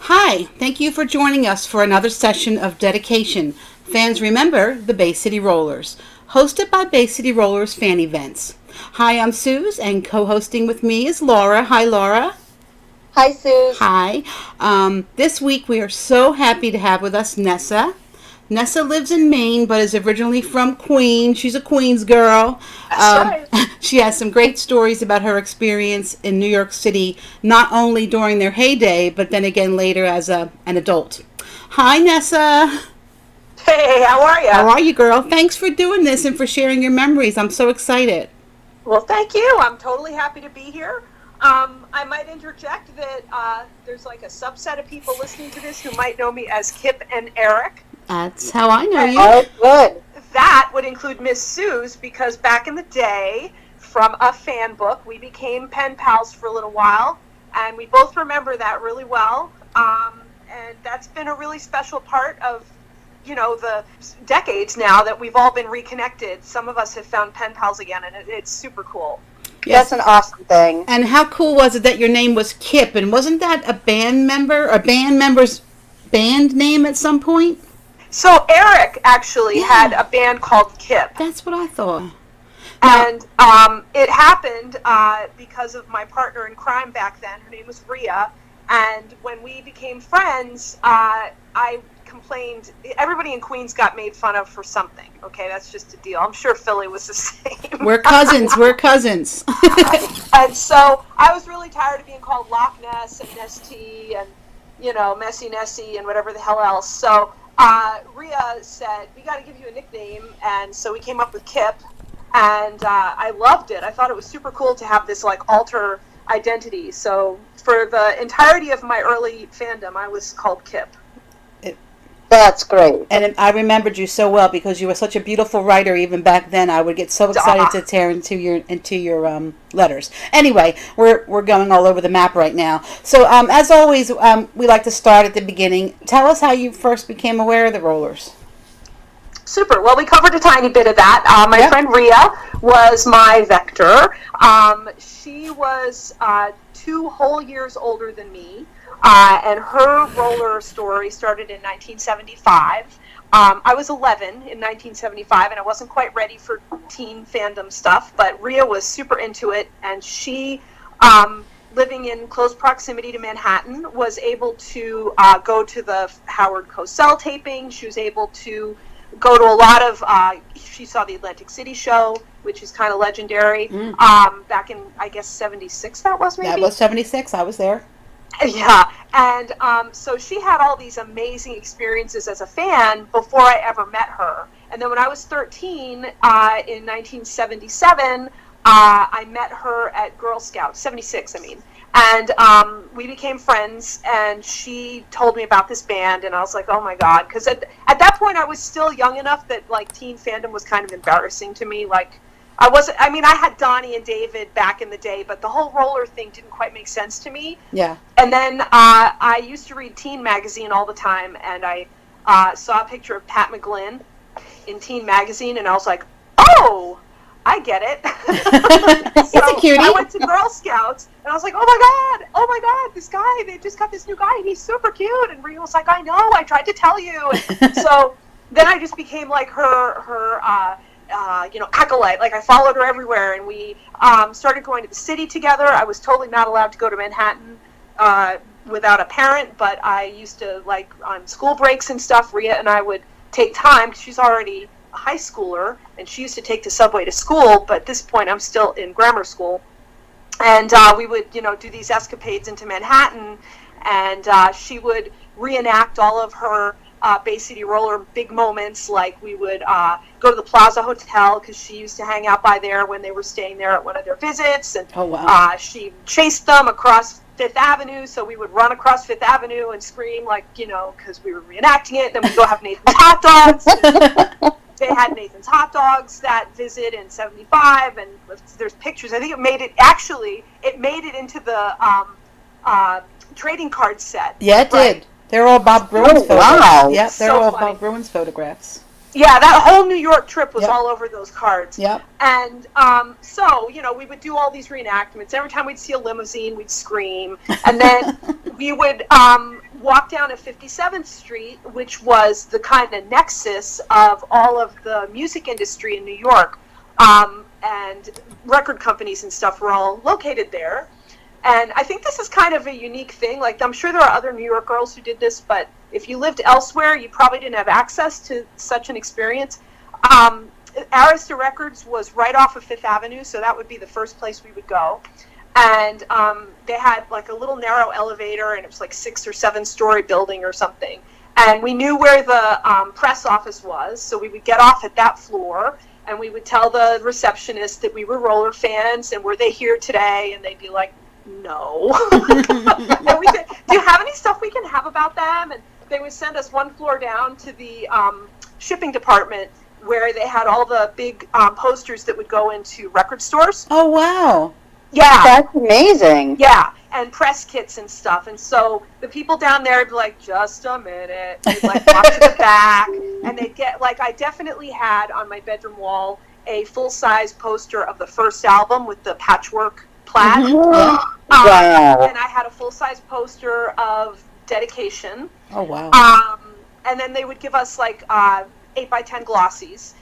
Hi, thank you for joining us for another session of dedication. Fans remember the Bay City Rollers, hosted by Bay City Rollers Fan Events. Hi, I'm Suze, and co-hosting with me is Laura. Hi, Laura. Hi, Suze. Hi. This week we are so happy to have with us Nessa. Nessa lives in Maine but is originally from Queens. She's a Queens girl. That's right. She has some great stories about her experience in New York City, not only during their heyday, but then again later as an adult. Hi, Nessa. Hey, how are How you? are you, girl? Thanks for doing this and for sharing your memories. I'm so excited. Well, thank you. I'm totally happy to be here. I might interject that there's like a subset of people listening to this who might know me as Kip and Eric. That's how I know And you. Oh, good. That would include Miss Suze because back in the day, from a fan book, we became pen pals for a little while, and we both remember that really well. And that's been a really special part of the decades now that we've all been reconnected. Some of us have found pen pals again, and it's super cool. Yes. That's an awesome thing. And how cool was it that your name was Kip? And wasn't that a band member's band name at some point? So Eric actually had Yeah, a band called Kip, that's what I thought. Now, and it happened because of my partner in crime back then. Her name was Rhea, and when we became friends, I complained. Everybody in Queens got made fun of for something. Okay, that's just a deal. I'm sure Philly was the same. we're cousins. We're cousins. And so I was really tired of being called Loch Ness and Nesty and Messy Nessie and whatever the hell else. So Rhea said we got to give you a nickname, and so we came up with Kip, and I loved it. I thought it was super cool to have this like alter identity. So for the entirety of my early fandom, I was called Kip. That's great. And I remembered you so well because you were such a beautiful writer. Even back then, I would get so excited to Duh. tear into your letters. Anyway, we're going all over the map right now. So as always, we like to start at the beginning. Tell us how you first became aware of the Rollers. Super. Well, we covered a tiny bit of that. My Yep. friend Rhea was my vector. She was 2 whole years older than me, and her roller story started in 1975. I was 11 in 1975, and I wasn't quite ready for teen fandom stuff, but Rhea was super into it, and she, living in close proximity to Manhattan, was able to go to the Howard Cosell taping. She was able to go to a lot of she saw the Atlantic City show, which is kind of legendary, Mm. back in I guess 76 that was That maybe. was 76. I was there. Yeah, and so she had all these amazing experiences as a fan before I ever met her. And then when I was 13 in 1977, I met her at Girl Scouts, 76 I mean. And we became friends, and she told me about this band, and I was like, oh my God. Because at that point, I was still young enough that, like, teen fandom was kind of embarrassing to me. Like, I mean, I had Donnie and David back in the day, but the whole roller thing didn't quite make sense to me. Yeah. And then I used to read Teen Magazine all the time, and I saw a picture of Pat McGlynn in Teen Magazine, and I was like, oh, I get it. He's a So I cutie. went to Girl Scouts, and I was like, oh my God, this guy, they just got this new guy, and he's super cute. And Rhea was like, I know, I tried to tell you. And so then I just became like her acolyte. Like I followed her everywhere, and we started going to the city together. I was totally not allowed to go to Manhattan without a parent, but I used to, like, on school breaks and stuff, Rhea and I would take time. She's already a high schooler, and she used to take the subway to school, but at this point I'm still in grammar school. And we would, do these escapades into Manhattan, and she would reenact all of her Bay City Roller big moments. Like we would go to the Plaza Hotel because she used to hang out by there when they were staying there at one of their visits, and Oh wow. she chased them across Fifth Avenue, so we would run across Fifth Avenue and scream like, because we were reenacting it. Then we'd go have Nathan's hot dogs. They had Nathan's hot dogs that visit in '75, and there's pictures. I think it made it into the trading card set. Yeah, it Right. did. They're all Bob Bruin's Oh, photographs. wow. Yep, they're So all funny. Bob Bruin's photographs. Yeah, that whole New York trip was Yep. all over those cards. Yep. And so, we would do all these reenactments. Every time we'd see a limousine, we'd scream. And then we would walk down at 57th Street, which was the kind of nexus of all of the music industry in New York, and record companies and stuff were all located there. And I think this is kind of a unique thing. Like, I'm sure there are other New York girls who did this, but if you lived elsewhere, you probably didn't have access to such an experience. Arista Records was right off of Fifth Avenue, so that would be the first place we would go. And they had like a little narrow elevator, and it was like 6 or 7 story building or something. And we knew where the press office was, so we would get off at that floor, and we would tell the receptionist that we were roller fans, and were they here today? And they'd be like, no. And we said, do you have any stuff we can have about them? And they would send us one floor down to the shipping department, where they had all the big posters that would go into record stores. Oh, wow. Yeah. That's amazing. Yeah, and press kits and stuff. And so the people down there would be like, just a minute. They'd like walk to the back, and they'd get, like, I definitely had on my bedroom wall a full-size poster of the first album with the patchwork plaid. Mm-hmm. Wow. And I had a full-size poster of Dedication. Oh, wow. And then they would give us like 8x10 glossies,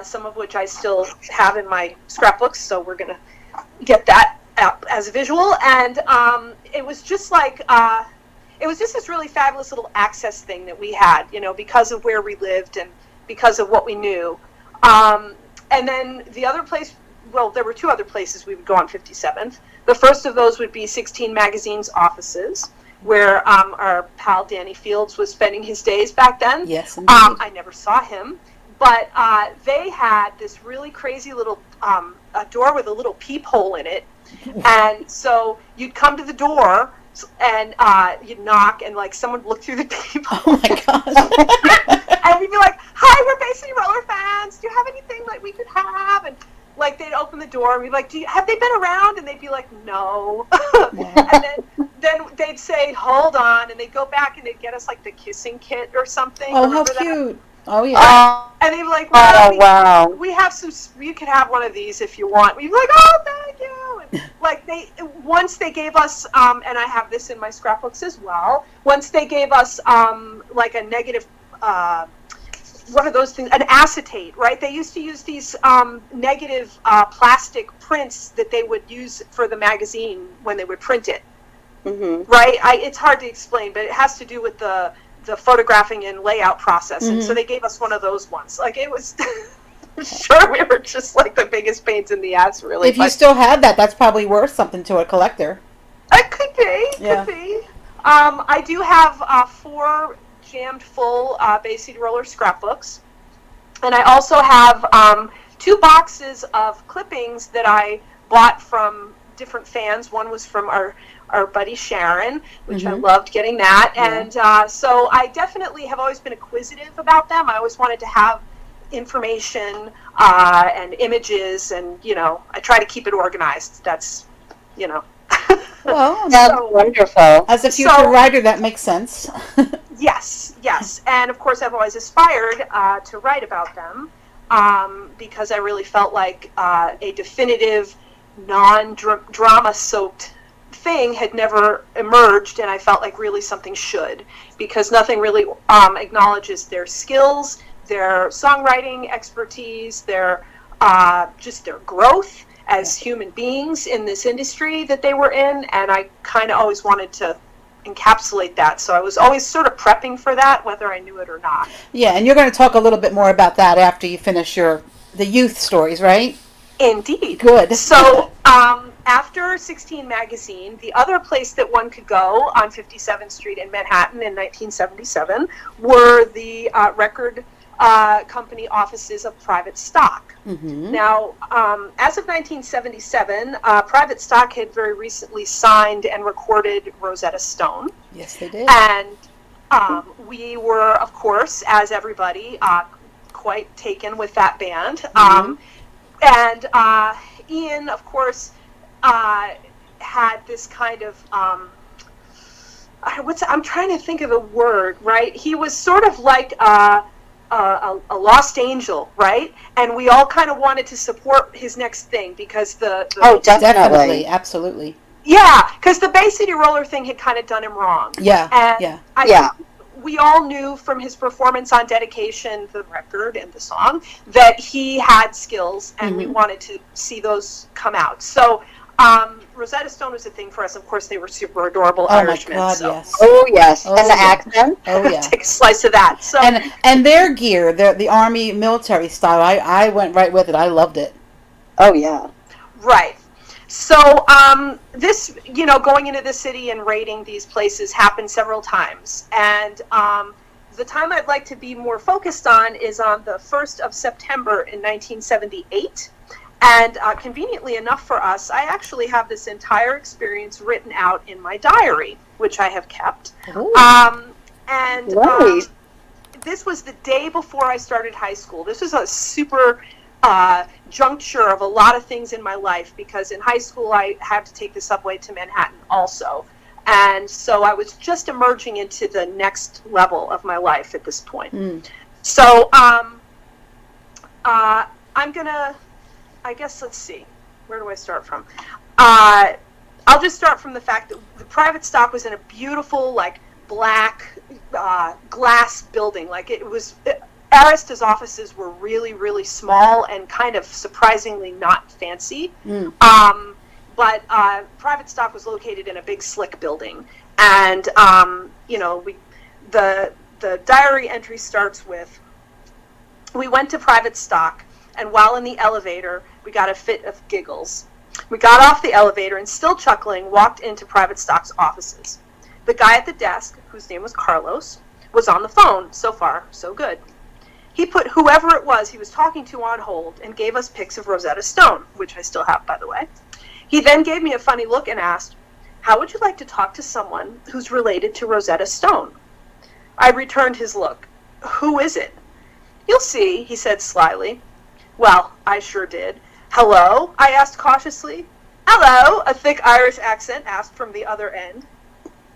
some of which I still have in my scrapbooks, so we're going to get that out as a visual. And it was just like, it was just this really fabulous little access thing that we had, you know, because of where we lived and because of what we knew. And then the other place, well, there were 2 other places we would go on 57th. The first of those would be 16 Magazine's offices, where our pal Danny Fields was spending his days back then. Yes, indeed. I never saw him, but they had this really crazy little a door with a little peephole in it, and so you'd come to the door and you'd knock, and like someone would look through the peephole. Oh my gosh! And we'd be like, "Hi, we're Bay City Roller fans. Do you have anything that we could have?" And like they'd open the door and we'd be like, have they been around? And they'd be like, no. And then they'd say, hold on, and they'd go back and they'd get us like the kissing kit or something. Oh, how cute. Oh, yeah. And they'd be like, well, wow. We have some, you can have one of these if you want. We'd be like, oh, thank you. And like once they gave us, and I have this in my scrapbooks as well, once they gave us like a negative, what are those things? An acetate, right? They used to use these negative plastic prints that they would use for the magazine when they would print it. Mm-hmm. Right? It's hard to explain, but it has to do with the photographing and layout process. Mm-hmm. And so they gave us one of those ones. Like, it was... I'm sure we were just like the biggest pains in the ass, really. If you still had that, that's probably worth something to a collector. It could be. Could be. I do have 4... jammed full Bay City Roller scrapbooks, and I also have 2 boxes of clippings that I bought from different fans. One was from our buddy Sharon, which I loved getting that, and so I definitely have always been inquisitive about them. I always wanted to have information and images, and you know, I try to keep it organized. That's, you know. Well, that's wonderful. As a future writer, that makes sense. Yes. And, of course, I've always aspired to write about them because I really felt like a definitive, non-drama-soaked thing had never emerged, and I felt like really something should, because nothing really acknowledges their skills, their songwriting expertise, their just their growth as human beings in this industry that they were in, and I kind of always wanted to encapsulate that, so I was always sort of prepping for that, whether I knew it or not. Yeah, and you're going to talk a little bit more about that after you finish the youth stories, right? Indeed. Good. So, after 16 Magazine, the other place that one could go on 57th Street in Manhattan in 1977 were the record company offices of Private Stock. Mm-hmm. Now, as of 1977, Private Stock had very recently signed and recorded Rosetta Stone. Yes, they did. And we were, of course, as everybody, quite taken with that band. Mm-hmm. And Ian, of course, had this kind of... I'm trying to think of a word, right? He was sort of like... a lost angel, right? And we all kind of wanted to support his next thing because Oh, definitely. Absolutely. Yeah, because the Bay City Roller thing had kind of done him wrong. Yeah, and yeah. I think we all knew from his performance on Dedication, the record and the song, that he had skills, and we wanted to see those come out. So Rosetta Stone was a thing for us. Of course, they were super adorable Irishmen. Oh my God, so. yes. Oh yes, Oh, and the yeah. accent. Oh yeah. Take a slice of that. So And their gear, the Army military style, I went right with it. I loved it. Oh yeah. right. So this, going into the city and raiding these places happened several times. And the time I'd like to be more focused on is on the 1st of September in 1978. And conveniently enough for us, I actually have this entire experience written out in my diary, which I have kept. Nice. This was the day before I started high school. This was a super juncture of a lot of things in my life, because in high school I had to take the subway to Manhattan also. And so I was just emerging into the next level of my life at this point. So I'm going to... I guess, let's see, where do I start from? I'll just start from the fact that the private stock was in a beautiful, like, black glass building. Like, it was, Arista's offices were really, really small and kind of surprisingly not fancy. But private stock was located in a big, slick building. And, the diary entry starts with, we went to private stock, and while in the elevator, we got a fit of giggles. We got off the elevator and, still chuckling, walked into private stock's offices. The guy at the desk, whose name was Carlos, was on the phone. So far, so good. He put whoever it was he was talking to on hold and gave us pics of Rosetta Stone, which I still have, by the way. He then gave me a funny look and asked, "How would you like to talk to someone who's related to Rosetta Stone?" I returned his look. "Who is it?" "You'll see," he said slyly. Well, I sure did. "Hello?" I asked cautiously. "Hello," a thick Irish accent asked from the other end.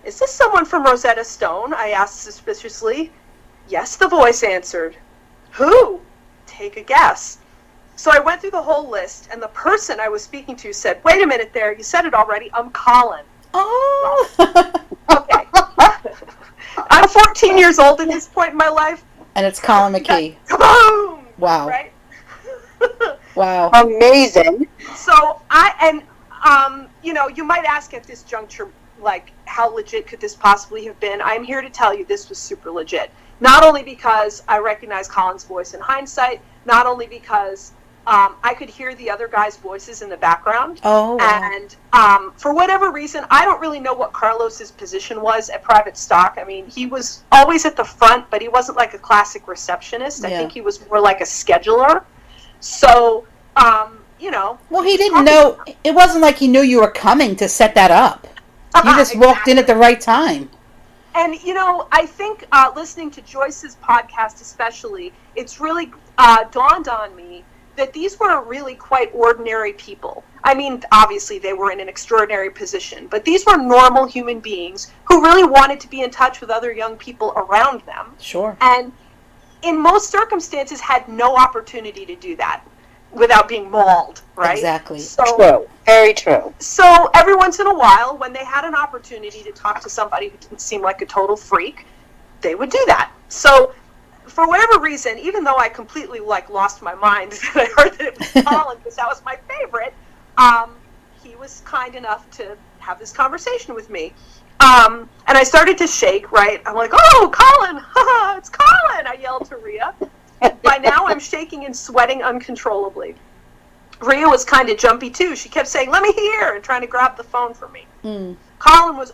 "Is this someone from Rosetta Stone?" I asked suspiciously. "Yes," the voice answered. "Who?" "Take a guess." So I went through the whole list, and the person I was speaking to said, "Wait a minute there, you said it already, I'm Colin." Oh! Okay. I'm 14 years old at this point in my life. And it's Colin McKee. Kaboom! Wow. Right? Wow. Amazing. So you might ask at this juncture, like, how legit could this possibly have been? I'm here to tell you this was super legit. Not only because I recognize Colin's voice in hindsight, not only because I could hear the other guys' voices in the background. Oh, wow. And for whatever reason, I don't really know what Carlos's position was at private stock. I mean, he was always at the front, but he wasn't like a classic receptionist. Yeah. I think he was more like a scheduler. So, Well, he didn't know. It wasn't like he knew you were coming to set that up. You just walked in at the right time. And, I think listening to Joyce's podcast especially, it's really dawned on me that these were really quite ordinary people. I mean, obviously they were in an extraordinary position, but these were normal human beings who really wanted to be in touch with other young people around them. Sure. And in most circumstances had no opportunity to do that without being mauled, right? Exactly. So, True. Very true. So every once in a while, when they had an opportunity to talk to somebody who didn't seem like a total freak, they would do that. So for whatever reason, even though I completely lost my mind and I heard that it was Colin because that was my favorite, he was kind enough to have this conversation with me. And I started to shake, right? I'm like, "Oh, Colin! Haha, it's Colin!" I yelled to Rhea. By now, I'm shaking and sweating uncontrollably. Rhea was kind of jumpy, too. She kept saying, "Let me hear," and trying to grab the phone from me. Colin was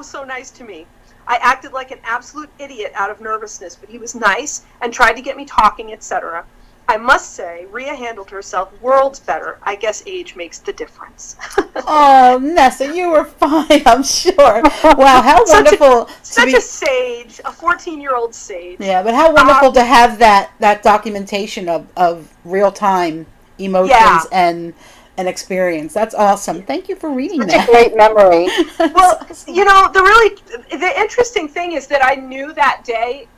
so nice to me. I acted like an absolute idiot out of nervousness, but he was nice and tried to get me talking, etc. I must say, Rhea handled herself worlds better. I guess age makes the difference. Oh, Nessa, you were fine, I'm sure. Wow, how wonderful. Such a sage, a 14-year-old sage. Yeah, but how wonderful to have that documentation of real-time emotions and experience. That's awesome. Thank you for reading Such that. a great memory. Well, the interesting thing is that I knew that day,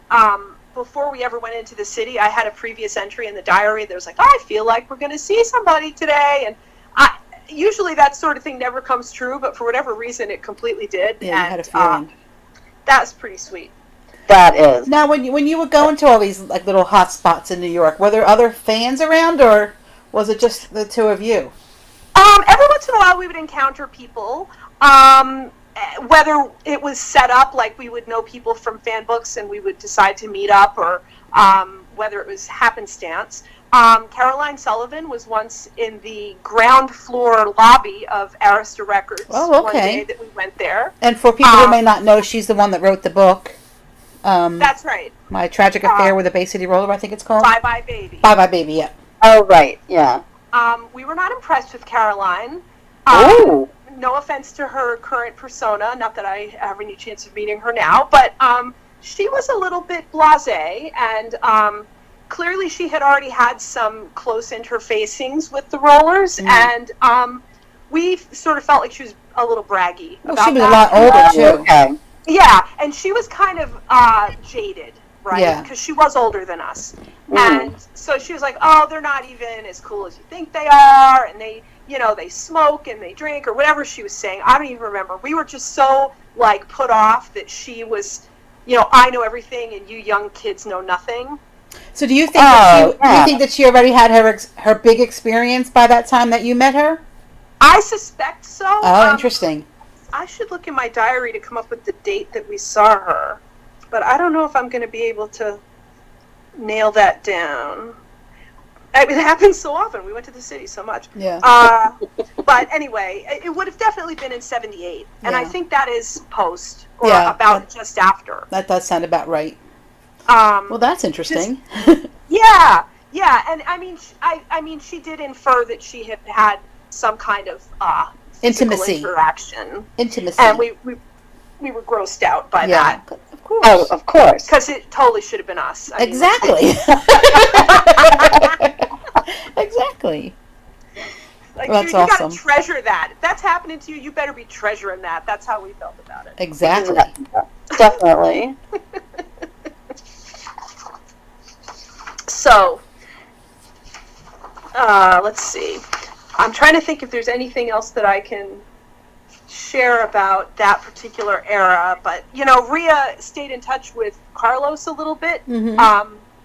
before we ever went into the city, I had a previous entry in the diary that was like, "I feel like we're going to see somebody today." And usually that sort of thing never comes true, but for whatever reason, it completely did. Yeah, and you had a feeling. that's pretty sweet. That is. Now, when you were going to all these like little hot spots in New York, were there other fans around, or was it just the two of you? Every once in a while, we would encounter people. Whether it was set up, like we would know people from fan books and we would decide to meet up, or whether it was happenstance. Caroline Sullivan was once in the ground floor lobby of Arista Records one day that we went there. And for people who may not know, she's the one that wrote the book. That's right. My Tragic Affair with a Bay City Roller, I think it's called. Bye Bye Baby. Bye Bye Baby, yeah. Oh, right, yeah. We were not impressed with Caroline. Oh. No offense to her current persona, not that I have any chance of meeting her now, but she was a little bit blasé, and clearly she had already had some close interfacings with the Rollers, and we sort of felt like she was a little braggy about she was that. a lot older, too. Okay. Yeah, and she was kind of jaded, right? Yeah. Because she was older than us. And so she was like, oh, they're not even as cool as you think they are, and they smoke and they drink, or whatever she was saying. I don't even remember. We were just so, like, put off that she was, I know everything and you young kids know nothing. So do you think that she already had her big experience by that time that you met her? I suspect so. Oh, interesting. I should look in my diary to come up with the date that we saw her, but I don't know if I'm going to be able to nail that down. It happens so often. We went to the city so much. Yeah. But anyway, it would have definitely been in 78. And I think that is post, or just after. That does sound about right. Well, that's interesting. Yeah. And I mean, she did infer that she had had some kind of intimacy interaction. Intimacy. And we were grossed out by that. Of course. Oh, of course. Because it totally should have been us. Exactly. Exactly. Like, well, that's you awesome. gotta treasure that. If that's happening to you, you better be treasuring that. That's how we felt about it. Exactly. Definitely. So, let's see. I'm trying to think if there's anything else that I can share about that particular era, but Rhea stayed in touch with Carlos a little bit.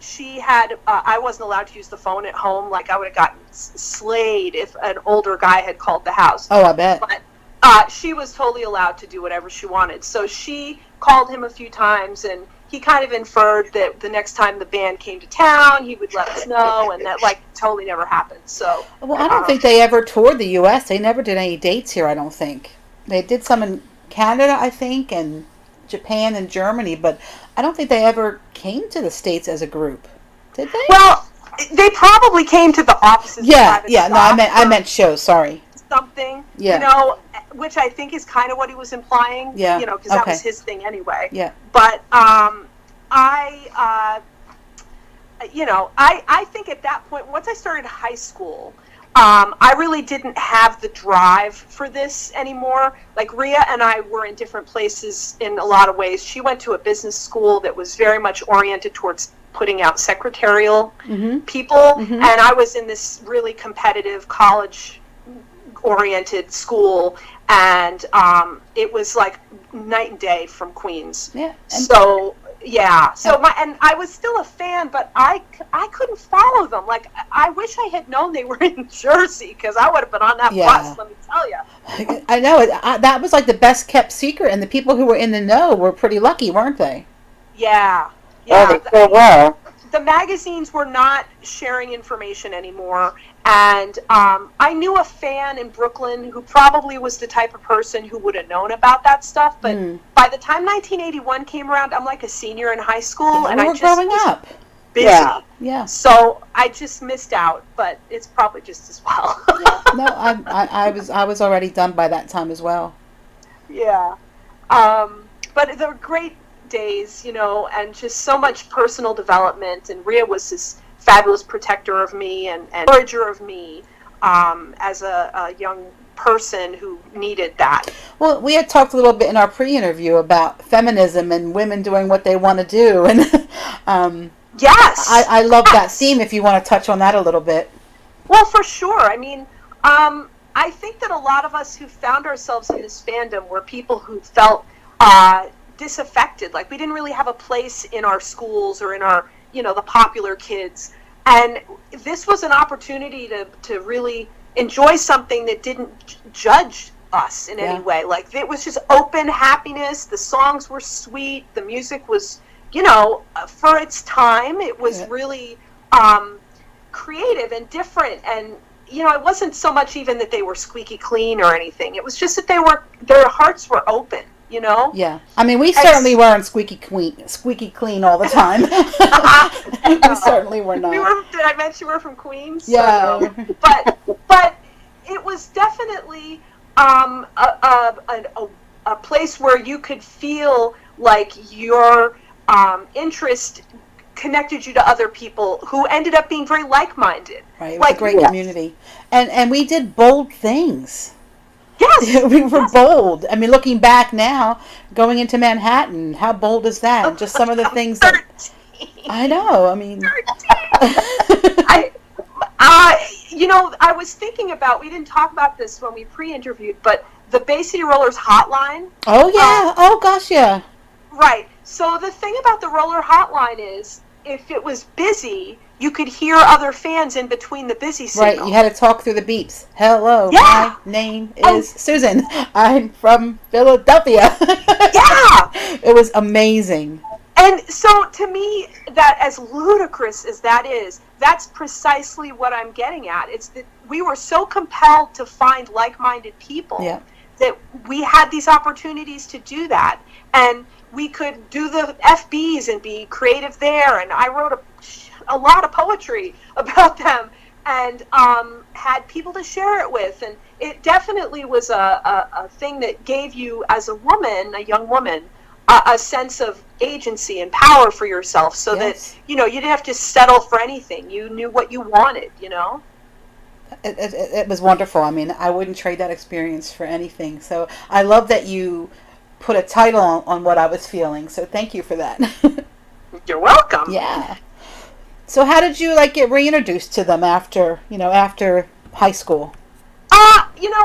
She had I wasn't allowed to use the phone at home. Like, I would have gotten slayed if an older guy had called the house. Oh, I bet. But she was totally allowed to do whatever she wanted. So she called him a few times, and he kind of inferred that the next time the band came to town, he would let us know, and that totally never happened. So well, I don't think they ever toured the U.S. They never did any dates here, I don't think. They did some in Canada, I think, and Japan and Germany, but I don't think they ever came to the States as a group. Did they? Well, they probably came to the offices. Yeah. No, I meant shows. Sorry. Something. Yeah. Which I think is kind of what he was implying. Yeah. Because that was his thing anyway. Yeah. But I think at that point, once I started high school, I really didn't have the drive for this anymore. Like, Rhea and I were in different places in a lot of ways. She went to a business school that was very much oriented towards putting out secretarial people, and I was in this really competitive college-oriented school, and it was like night and day from Queens. Yeah. So and I was still a fan, but I couldn't follow them. Like, I wish I had known they were in Jersey, because I would have been on that bus, let me tell you. I know. That was like the best kept secret, and the people who were in the know were pretty lucky, weren't they? Yeah. Oh, they sure were. The magazines were not sharing information anymore, and I knew a fan in Brooklyn who probably was the type of person who would have known about that stuff, but by the time 1981 came around, I'm like a senior in high school, and I just growing up. Busy. Yeah. So I just missed out, but it's probably just as well. No, I was already done by that time as well. Yeah. But they were great days, and just so much personal development, and Rhea was this fabulous protector of me and encourager of me as a young person who needed that. Well, we had talked a little bit in our pre-interview about feminism and women doing what they want to do, and yes, I love that theme, if you want to touch on that a little bit. Well, for sure. I mean, I think that a lot of us who found ourselves in this fandom were people who felt disaffected. Like we didn't really have a place in our schools or in our, the popular kids. And this was an opportunity to really enjoy something that didn't judge us in any way. Like it was just open happiness. The songs were sweet. The music was, for its time, it was really creative and different. And it wasn't so much even that they were squeaky clean or anything. It was just that their hearts were open. Yeah. I mean, we certainly weren't squeaky clean all the time. We certainly were not. Did I mention we were from Queens? Yeah. So, but it was definitely a place where you could feel like your interest connected you to other people who ended up being very like-minded. Right. It was a great community. And we did bold things. Yes. We were bold. I mean, looking back now, going into Manhattan, how bold is that? Just some of the things that... I know, I mean... I was thinking about, we didn't talk about this when we pre-interviewed, but the Bay City Rollers hotline. Oh, yeah. Oh, gosh, yeah. Right. So the thing about the roller hotline is, if it was busy, you could hear other fans in between the busy signal. Right, you had to talk through the beeps. Hello, my name is Susan. I'm from Philadelphia. Yeah! It was amazing. And so to me, that as ludicrous as that is, that's precisely what I'm getting at. It's that we were so compelled to find like-minded people that we had these opportunities to do that. And we could do the FBs and be creative there. And I wrote a lot of poetry about them and had people to share it with. And it definitely was a thing that gave you, as a woman, a young woman, a sense of agency and power for yourself so that, you didn't have to settle for anything. You knew what you wanted, It was wonderful. I mean, I wouldn't trade that experience for anything. So I love that you put a title on what I was feeling. So thank you for that. You're welcome. Yeah. So how did you get reintroduced to them after high school?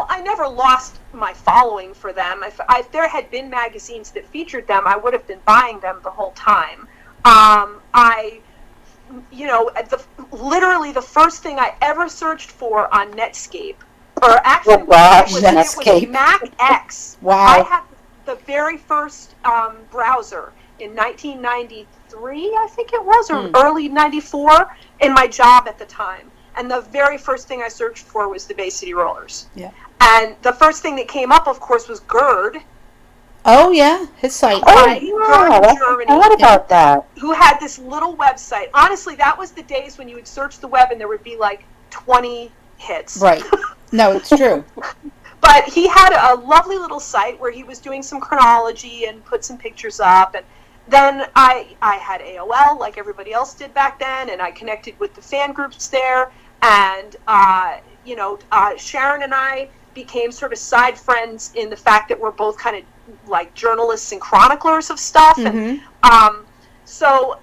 I never lost my following for them. If there had been magazines that featured them, I would have been buying them the whole time. Literally the first thing I ever searched for on Netscape, or actually it was Mac X. Wow. I had the very first browser in 1993, I think it was, or early 94, in my job at the time. And the very first thing I searched for was the Bay City Rollers. Yeah. And the first thing that came up, of course, was Gerd. Oh, yeah, his site. Gerd in Germany. I heard about that. Who had this little website. Honestly, that was the days when you would search the web and there would be 20 hits. Right. No, it's true. But he had a lovely little site where he was doing some chronology and put some pictures up. And then I had AOL like everybody else did back then, and I connected with the fan groups there. And, Sharon and I became sort of side friends in the fact that we're both kind of like journalists and chroniclers of stuff. Mm-hmm. And so,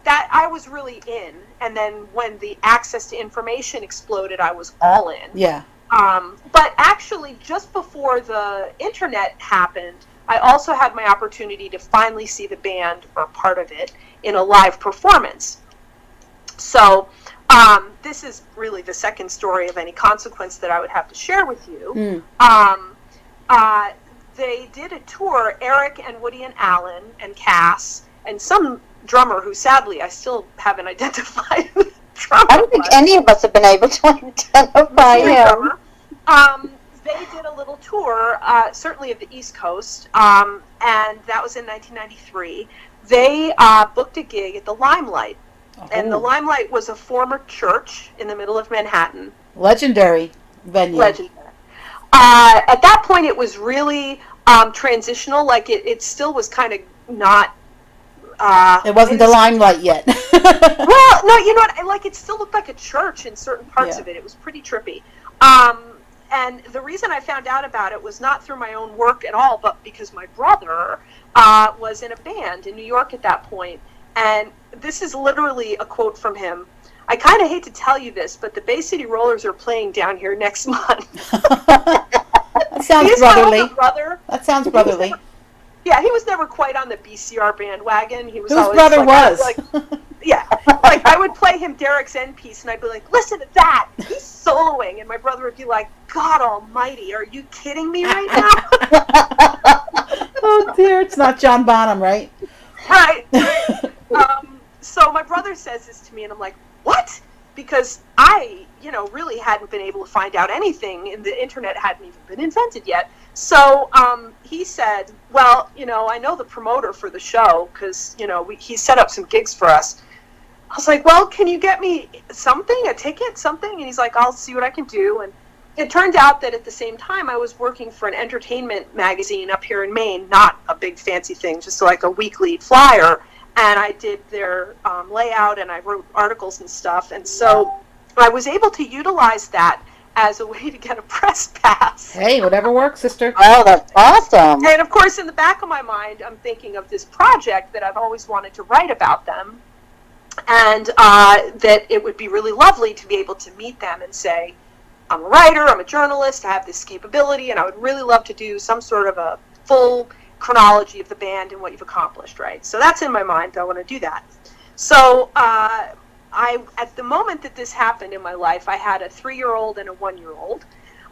that I was really in. And then when the access to information exploded, I was all in. Yeah. But actually, just before the internet happened, I also had my opportunity to finally see the band, or part of it, in a live performance. So this is really the second story of any consequence that I would have to share with you. They did a tour, Eric and Woody and Alan and Cass, and some drummer who sadly I still haven't identified. I don't think any of us have been able to identify him. They did a little tour, certainly of the East Coast, and that was in 1993. They booked a gig at the Limelight, and the Limelight was a former church in the middle of Manhattan. Legendary venue. Legendary. At that point, it was really transitional. Like it still was kind of not. It wasn't the Limelight yet. Well, no, you know what? It still looked like a church in certain parts of it. It was pretty trippy. And the reason I found out about it was not through my own work at all, but because my brother was in a band in New York at that point. And this is literally a quote from him. I kind of hate to tell you this, but the Bay City Rollers are playing down here next month. That sounds He's brotherly. my older brother. That sounds brotherly. He was never quite on the BCR bandwagon. He was Whose always brother like, was? Like I would play him Derek's end piece, and I'd be like, "Listen to that! He's soloing," and my brother would be like, "God Almighty, are you kidding me right now?" Oh dear, it's not John Bonham, right? Right. So my brother says this to me, and I'm like, "What?" Because I, really hadn't been able to find out anything, and the internet hadn't even been invented yet. So he said, well, I know the promoter for the show because, he set up some gigs for us. I was like, well, can you get me something, a ticket, something? And he's like, I'll see what I can do. And it turned out that at the same time I was working for an entertainment magazine up here in Maine, not a big fancy thing, just like a weekly flyer. And I did their layout, and I wrote articles and stuff. And so I was able to utilize that as a way to get a press pass. Hey, whatever works, sister. Oh, that's awesome. And of course, in the back of my mind, I'm thinking of this project that I've always wanted to write about them. And that it would be really lovely to be able to meet them and say, I'm a writer, I'm a journalist, I have this capability, and I would really love to do some sort of a full chronology of the band and what you've accomplished, right? So that's in my mind. I want to do that. So at the moment that this happened in my life, I had a 3-year-old and a 1-year-old.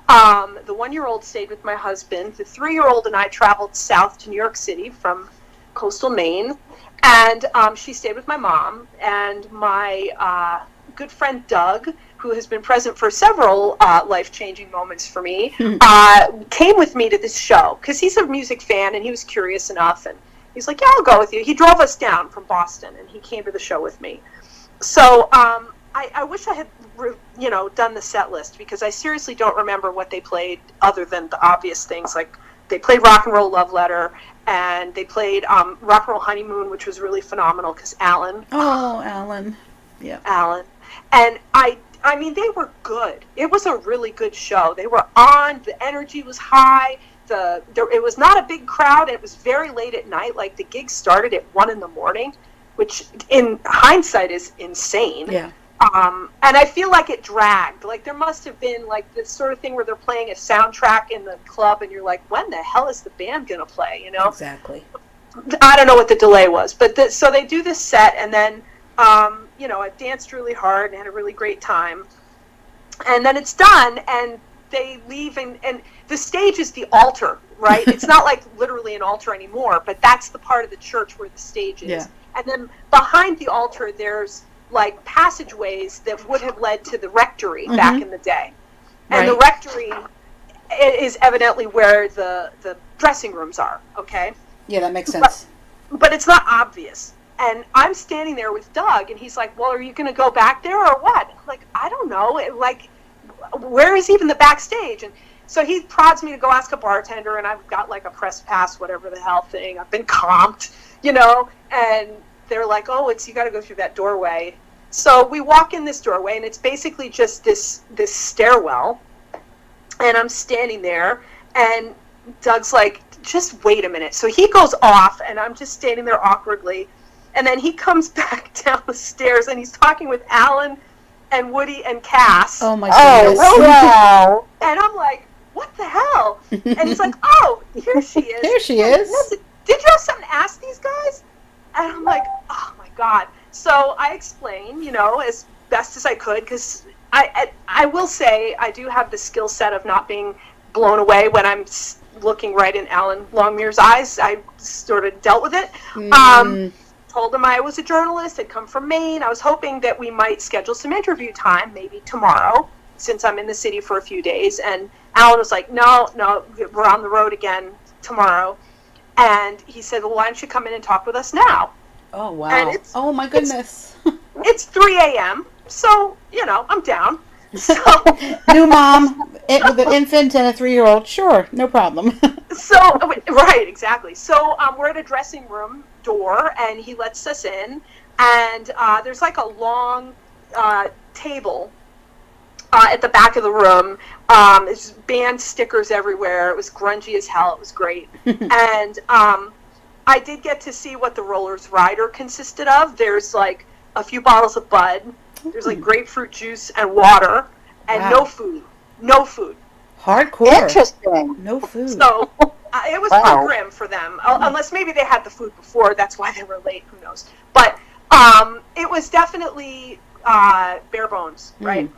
The 1-year-old stayed with my husband. The 3-year-old and I traveled south to New York City from coastal Maine, and she stayed with my mom. And my good friend Doug, who has been present for several life-changing moments for me, came with me to this show because he's a music fan and he was curious enough. And he's like, yeah, I'll go with you. He drove us down from Boston and he came to the show with me. So I wish I had, done the set list because I seriously don't remember what they played other than the obvious things. Like they played Rock and Roll Love Letter, and they played Rock and Roll Honeymoon, which was really phenomenal because Alan. Oh, Alan. Yeah. Alan. And I mean, they were good. It was a really good show. They were on. The energy was high. It was not a big crowd. And it was very late at night. Like the gig started at 1 a.m, which in hindsight is insane. Yeah. And I feel like it dragged. Like there must have been like this sort of thing where they're playing a soundtrack in the club, and you're like, when the hell is the band gonna play? Exactly. I don't know what the delay was, but so they do this set, and then I danced really hard and had a really great time, and then it's done, and they leave, and the stage is the altar, right? It's not like literally an altar anymore, but that's the part of the church where the stage is. Yeah. And then behind the altar, there's like passageways that would have led to the rectory back in the day. And the rectory is evidently where the dressing rooms are, okay? Yeah, that makes sense. But it's not obvious. And I'm standing there with Doug, and he's like, well, are you going to go back there or what? I'm like, I don't know. Like, where is even the backstage? And so he prods me to go ask a bartender, and I've got like a press pass, whatever the hell thing. I've been comped, and they're like, oh, you got to go through that doorway. So we walk in this doorway, and it's basically just this stairwell. And I'm standing there, and Doug's like, just wait a minute. So he goes off, and I'm just standing there awkwardly. And then he comes back down the stairs, and he's talking with Alan and Woody and Cass. Oh, my goodness. Oh, wow. And I'm like, what the hell? And he's like, oh, here she is. Here she is. Did you have something to ask these guys? And I'm like, oh, my God. So I explain, as best as I could, because I will say I do have the skill set of not being blown away when I'm looking right in Alan Longmuir's eyes. I sort of dealt with it. Told him I was a journalist, I'd come from Maine. I was hoping that we might schedule some interview time, maybe tomorrow, since I'm in the city for a few days. And Alan was like, no, we're on the road again tomorrow. And he said, well, why don't you come in and talk with us now? Oh, wow. Oh, my goodness. It's 3 a.m., so, I'm down. So new mom with an infant and a 3-year-old. Sure, no problem. So, right, exactly. So we're at a dressing room door, and he lets us in, and there's like a long table at the back of the room. There's band stickers everywhere. It was grungy as hell. It was great. And I did get to see what the Rollers Rider consisted of. There's like a few bottles of Bud. There's like grapefruit juice and water, and no food. No food. Hardcore. Interesting. No food. So it was pretty grim for them. Unless maybe they had the food before. That's why they were late. Who knows? But it was definitely bare bones, right?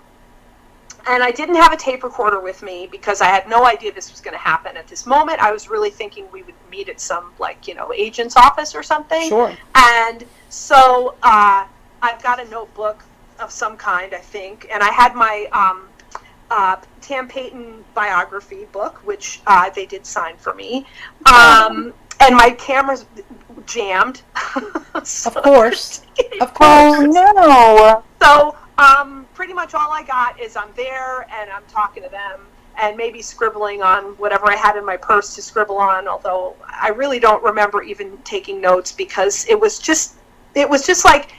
And I didn't have a tape recorder with me because I had no idea this was going to happen at this moment. I was really thinking we would meet at some, like, agent's office or something. Sure. And so I've got a notebook of some kind, I think, and I had my Tam Payton biography book, which they did sign for me. And my camera's jammed. So of course. Oh, no. So pretty much all I got is I'm there and I'm talking to them and maybe scribbling on whatever I had in my purse to scribble on, although I really don't remember even taking notes because it was just like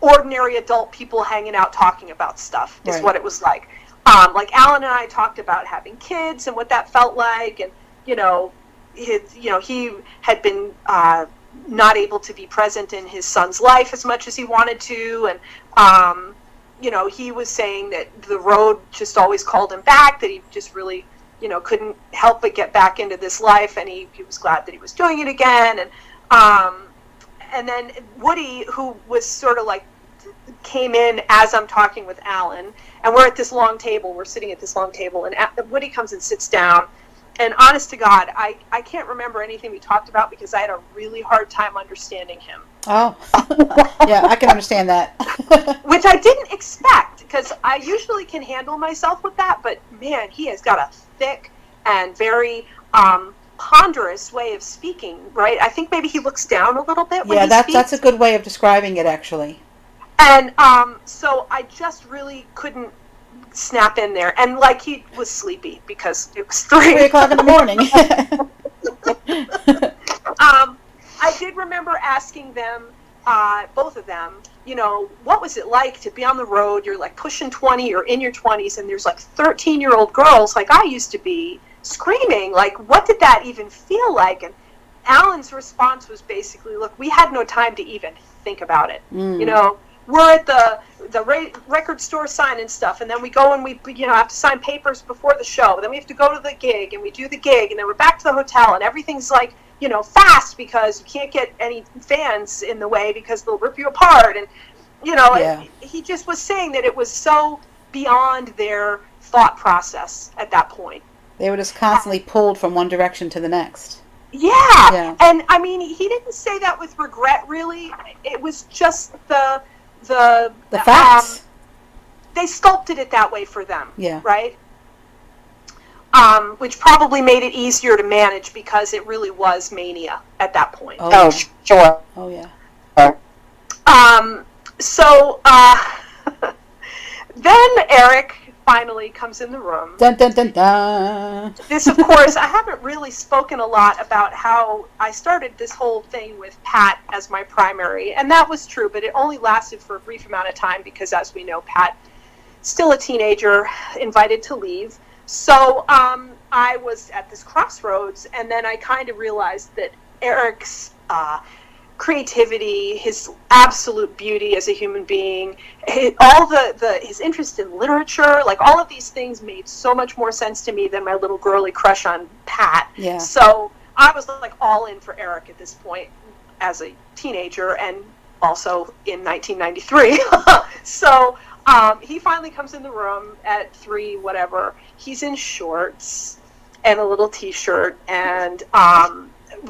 ordinary adult people hanging out talking about stuff is what it was like. Like Alan and I talked about having kids and what that felt like, and he had been not able to be present in his son's life as much as he wanted to, and he was saying that the road just always called him back, that he just really couldn't help but get back into this life, and he was glad that he was doing it again. And then Woody, who was sort of like came in as I'm talking with Alan, and we're at this long table, we're sitting at this long table, and Woody comes and sits down, and honest to God, I can't remember anything we talked about because I had a really hard time understanding him. Oh, yeah, I can understand that. Which I didn't expect, because I usually can handle myself with that, but man, he has got a thick and very ponderous way of speaking, right? I think maybe he looks down a little bit when he speaks. That's a good way of describing it, actually. And so I just really couldn't snap in there, and like he was sleepy because it was 3 o'clock in the morning. I did remember asking them, both of them, what was it like to be on the road? You're like pushing 20 or in your 20s, and there's like 13-year-old girls like I used to be screaming. Like, what did that even feel like? And Alan's response was basically, look, we had no time to even think about it. We're at the record store signing stuff, and then we go and we have to sign papers before the show. Then we have to go to the gig, and we do the gig, and then we're back to the hotel, and everything's like fast because you can't get any fans in the way because they'll rip you apart. And he just was saying that it was so beyond their thought process at that point. They were just constantly pulled from one direction to the next. Yeah. And I mean, he didn't say that with regret, really. It was just the facts. They sculpted it that way for them. Yeah. Right? Which probably made it easier to manage because it really was mania at that point. Oh, sure. Oh, yeah. So then Eric finally comes in the room. Dun, dun, dun, dun. This, of course, I haven't really spoken a lot about how I started this whole thing with Pat as my primary, and that was true, but it only lasted for a brief amount of time because, as we know, Pat, still a teenager, invited to leave. So I was at this crossroads, and then I kind of realized that Eric's creativity, his absolute beauty as a human being, his interest in literature, like all of these things made so much more sense to me than my little girly crush on Pat. Yeah. So I was like all in for Eric at this point as a teenager and also in 1993. So he finally comes in the room at 3, whatever. He's in shorts and a little t-shirt, and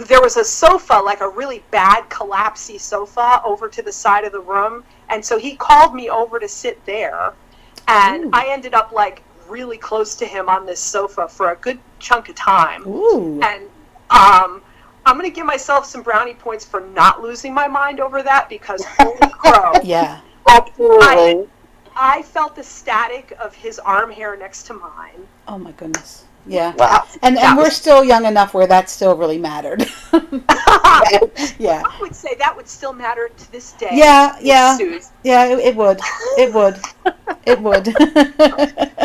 there was a sofa, like a really bad collapsy sofa over to the side of the room, and so he called me over to sit there, and I ended up like really close to him on this sofa for a good chunk of time. Ooh. And I'm going to give myself some brownie points for not losing my mind over that, because holy crow. Yeah. Absolutely. I felt the static of his arm hair next to mine. Oh my goodness. Yeah. Wow. And we're still young enough where that still really mattered. Yeah. I would say that would still matter to this day. Yeah, yeah. Suze. Yeah, it would. It would. It would.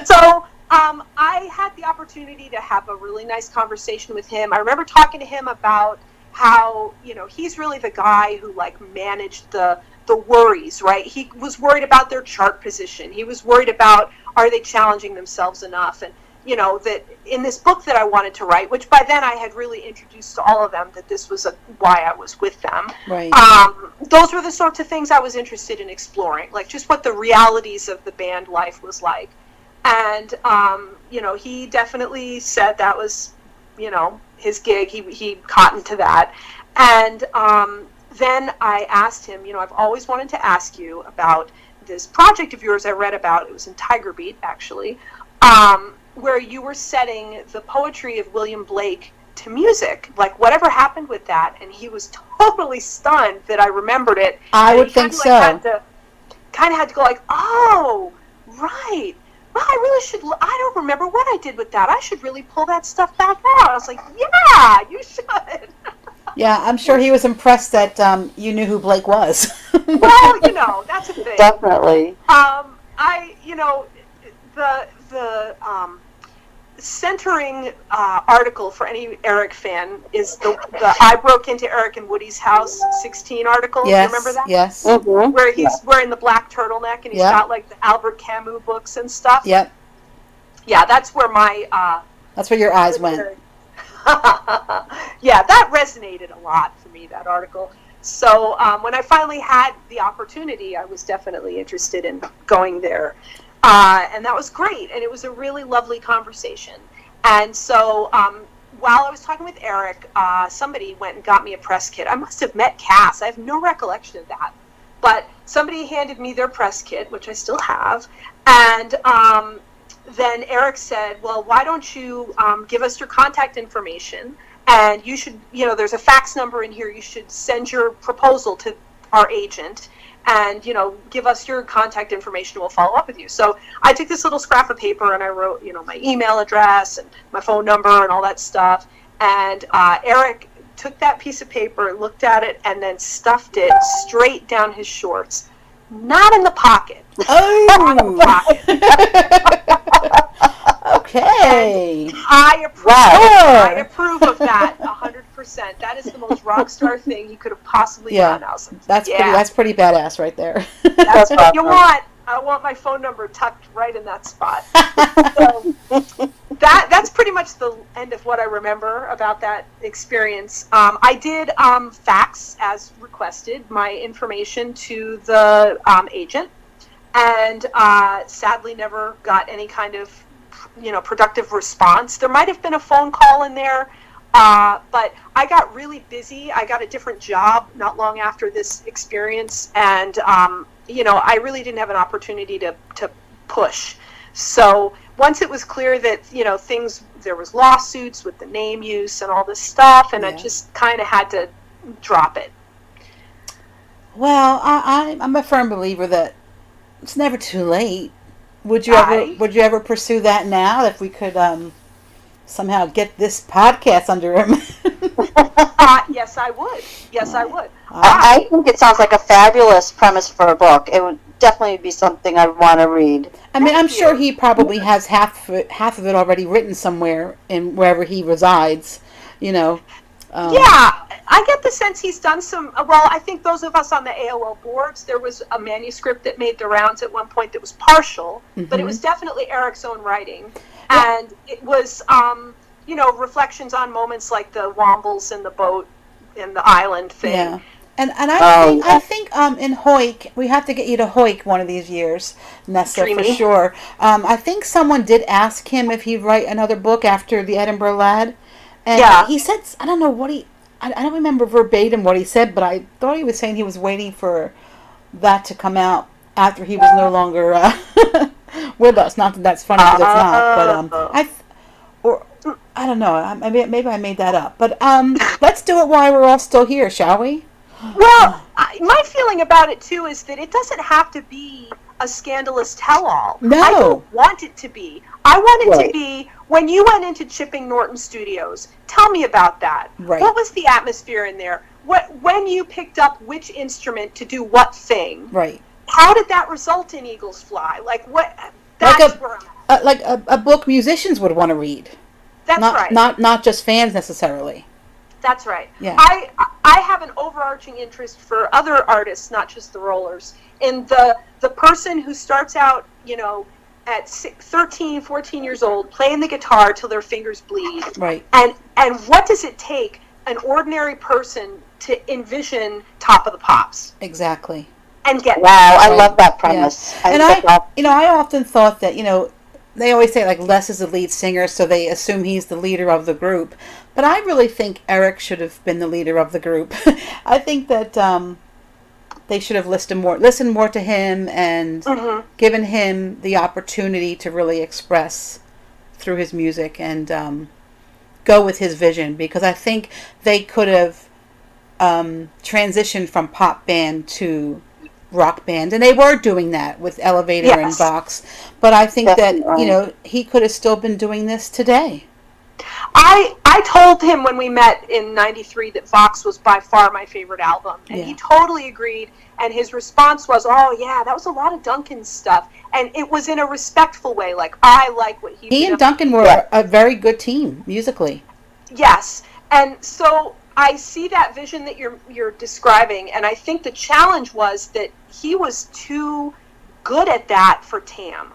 So, I had the opportunity to have a really nice conversation with him. I remember talking to him about how, he's really the guy who like managed the worries, right? He was worried about their chart position. He was worried about, are they challenging themselves enough? And, that in this book that I wanted to write, which by then I had really introduced to all of them that this was why I was with them. Right. Those were the sorts of things I was interested in exploring, like just what the realities of the band life was like. And, he definitely said that was, his gig. He cottoned to that. And then I asked him, I've always wanted to ask you about this project of yours I read about. It was in Tiger Beat, actually, where you were setting the poetry of William Blake to music. Like, whatever happened with that? And he was totally stunned that I remembered it. I would think so. Kind of had to go like, oh, right. Well, I really should. I don't remember what I did with that. I should really pull that stuff back out. I was like, yeah, you should. Yeah, I'm sure he was impressed that you knew who Blake was. Well, that's a thing. Definitely. The centering article for any Eric fan is the I broke into Eric and Woody's house 16 article. Yes, you remember that? Yes. Mm-hmm. Where he's wearing the black turtleneck and he's got like the Albert Camus books and stuff. Yep. Yeah, that's where my that's where your eyes went. Yeah, that resonated a lot for me, that article. So when I finally had the opportunity, I was definitely interested in going there. And that was great. And it was a really lovely conversation. And so while I was talking with Eric, somebody went and got me a press kit. I must have met Cass. I have no recollection of that. But somebody handed me their press kit, which I still have. And then Eric said, well, why don't you give us your contact information? And you should, there's a fax number in here. You should send your proposal to our agent and, give us your contact information. We'll follow up with you. So I took this little scrap of paper and I wrote, my email address and my phone number and all that stuff. And Eric took that piece of paper, looked at it, and then stuffed it straight down his shorts. Not in the pocket. Oh! Not in the pocket. Okay. I approve of that 100%. That is the most rock star thing you could have possibly done, Allison. That's pretty badass right there. That's what you want. I want my phone number tucked right in that spot. So that's pretty much the end of what I remember about that experience. I did fax, as requested, my information to the agent, and sadly never got any kind of productive response. There might have been a phone call in there, but I got really busy. I got a different job not long after this experience, and I really didn't have an opportunity to push. So once it was clear that there was lawsuits with the name use and all this stuff, and I just kind of had to drop it. Well, I'm a firm believer that it's never too late. Would you ever pursue that now, if we could somehow get this podcast under him? Yes, I would. Yes, I would. I think it sounds like a fabulous premise for a book. It would definitely be something I'd want to read. I mean, I'm sure he probably has half of it already written somewhere in wherever he resides. Yeah, I get the sense he's done some. Well, I think those of us on the AOL boards, there was a manuscript that made the rounds at one point that was partial, but it was definitely Eric's own writing, and it was, reflections on moments like the Wombles and the boat and the island thing. Yeah. And I think in Hoik, we have to get you to Hoik one of these years, Nessa, for sure. I think someone did ask him if he'd write another book after the Edinburgh Lad. And he said, I don't know what I don't remember verbatim what he said, but I thought he was saying he was waiting for that to come out after he was no longer with us. Not that that's funny, because it's not. But I don't know. Maybe I made that up. But let's do it while we're all still here, shall we? Well, my feeling about it too is that it doesn't have to be a scandalous tell-all. No. I don't want it to be. I want it to be, when you went into Chipping Norton Studios, tell me about that. Right. What was the atmosphere in there? When you picked up which instrument to do what thing? Right. How did that result in Eagles Fly? Like what? That's where I'm at. A book musicians would want to read. That's right. Not just fans necessarily. That's right. Yeah. I have an overarching interest for other artists, not just the Rollers, in the person who starts out, at 13, 14 years old, playing the guitar till their fingers bleed. Right. And what does it take an ordinary person to envision Top of the Pops? Exactly. And get Wow, I love that premise. Yeah. And I often thought that, they always say like Les is the lead singer, so they assume he's the leader of the group. But I really think Eric should have been the leader of the group. I think that they should have listened more to him and given him the opportunity to really express through his music and go with his vision, because I think they could have transitioned from pop band to rock band, and they were doing that with Elevator and Vox, but I think that he could have still been doing this today. I told him when we met in '93 that Vox was by far my favorite album, and he totally agreed, and his response was, oh yeah, that was a lot of Duncan's stuff, and it was in a respectful way, like, I like what he and Duncan were a very good team musically. Yes, and so I see that vision that you're describing, and I think the challenge was that he was too good at that for Tam.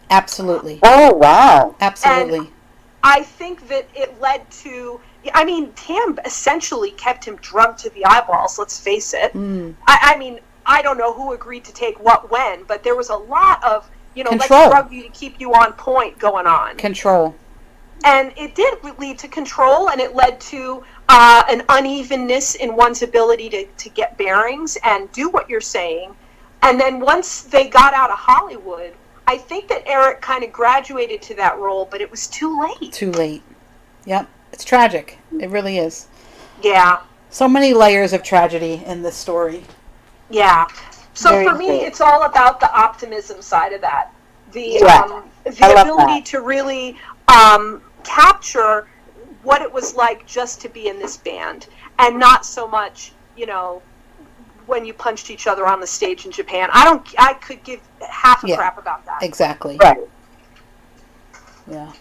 Absolutely. Oh, wow. Absolutely. And I think that it led to, Tam essentially kept him drunk to the eyeballs, let's face it. I don't know who agreed to take what when, but there was a lot of, let's drug you to keep you on point going on. Control. And it did lead to control, and it led to an unevenness in one's ability to get bearings and do what you're saying. And then once they got out of Hollywood, I think that Eric kind of graduated to that role, but it was too late. Too late. Yep. It's tragic. It really is. Yeah. So many layers of tragedy in this story. Yeah. So Very for me, cool. it's all about the optimism side of that. The ability to really capture what it was like just to be in this band, and not so much, when you punched each other on the stage in Japan. I could give half a crap about that. Exactly. Right. Yeah.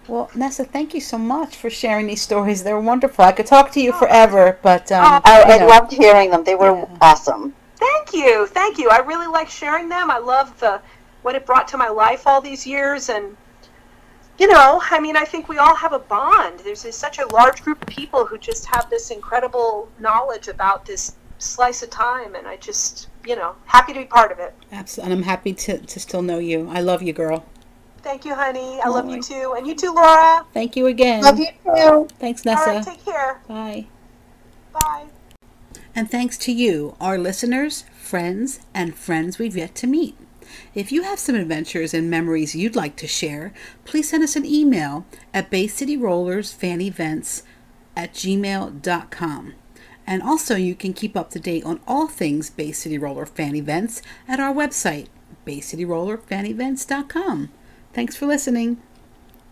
Well, Nessa, thank you so much for sharing these stories. They're wonderful. I could talk to you forever, but I loved hearing them. They were awesome. Thank you. I really like sharing them. I love what it brought to my life all these years, and I think we all have a bond. There's such a large group of people who just have this incredible knowledge about this slice of time, and I just, happy to be part of it. Absolutely. And I'm happy to still know you. I love you, girl. Thank you, honey. I love you too. And you too, Laura. Thank you again. Love you too. Thanks, Nessa. All right, take care. Bye. Bye. And thanks to you, our listeners, friends, and friends we've yet to meet. If you have some adventures and memories you'd like to share, please send us an email at baycityrollersfanevents@gmail.com. And also you can keep up to date on all things Bay City Roller Fan Events at our website, baycityrollerfanevents.com. Thanks for listening.